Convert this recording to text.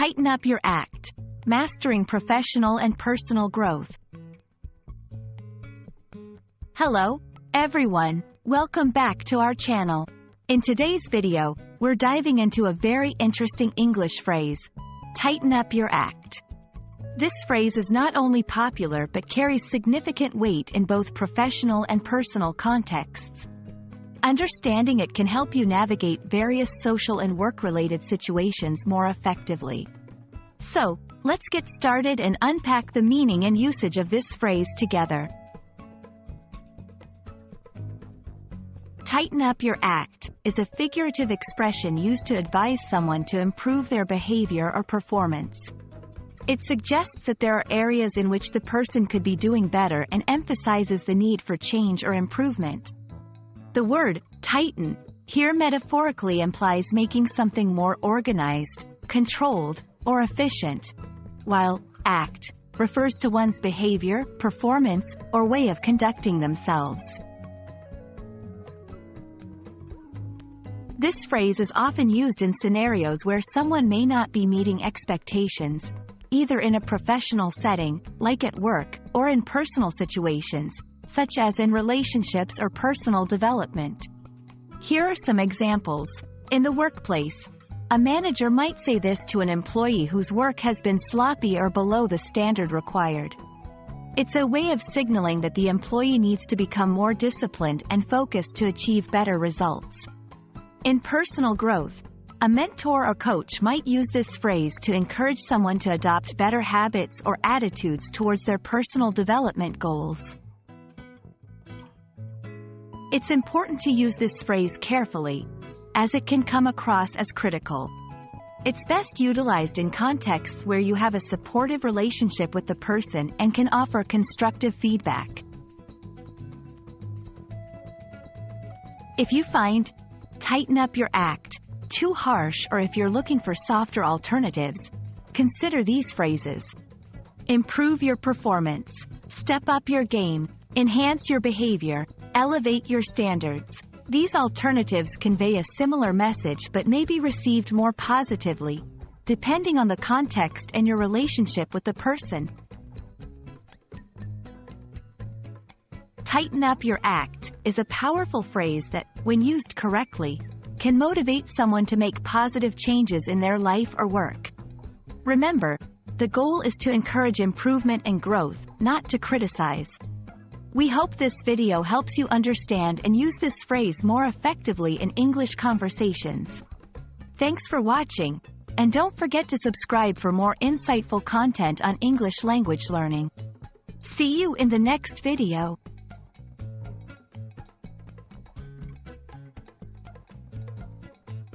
Tighten up your act. Mastering professional and personal growth. Hello, everyone. Welcome back to our channel. In today's video, we're diving into a very interesting English phrase. Tighten up your act. This phrase is not only popular but carries significant weight in both professional and personal contexts. Understanding it can help you navigate various social and work-related situations more effectively. So, let's get started and unpack the meaning and usage of this phrase together. Tighten up your act is a figurative expression used to advise someone to improve their behavior or performance. It suggests that there are areas in which the person could be doing better and emphasizes the need for change or improvement. The word tighten here metaphorically implies making something more organized, controlled, or efficient, while act refers to one's behavior, performance, or way of conducting themselves. This phrase is often used in scenarios where someone may not be meeting expectations, either in a professional setting, like at work, or in personal situations, such as in relationships or personal development. Here are some examples. In the workplace, a manager might say this to an employee whose work has been sloppy or below the standard required. It's a way of signaling that the employee needs to become more disciplined and focused to achieve better results. In personal growth, a mentor or coach might use this phrase to encourage someone to adopt better habits or attitudes towards their personal development goals. It's important to use this phrase carefully, as it can come across as critical. It's best utilized in contexts where you have a supportive relationship with the person and can offer constructive feedback. If you find tighten up your act too harsh, or if you're looking for softer alternatives, consider these phrases. Improve your performance. Step up your game. Enhance your behavior. Elevate your standards. These alternatives convey a similar message but may be received more positively, depending on the context and your relationship with the person. Tighten up your act is a powerful phrase that, when used correctly, can motivate someone to make positive changes in their life or work. Remember, the goal is to encourage improvement and growth, not to criticize. We hope this video helps you understand and use this phrase more effectively in English conversations. Thanks for watching, and don't forget to subscribe for more insightful content on English language learning. See you in the next video.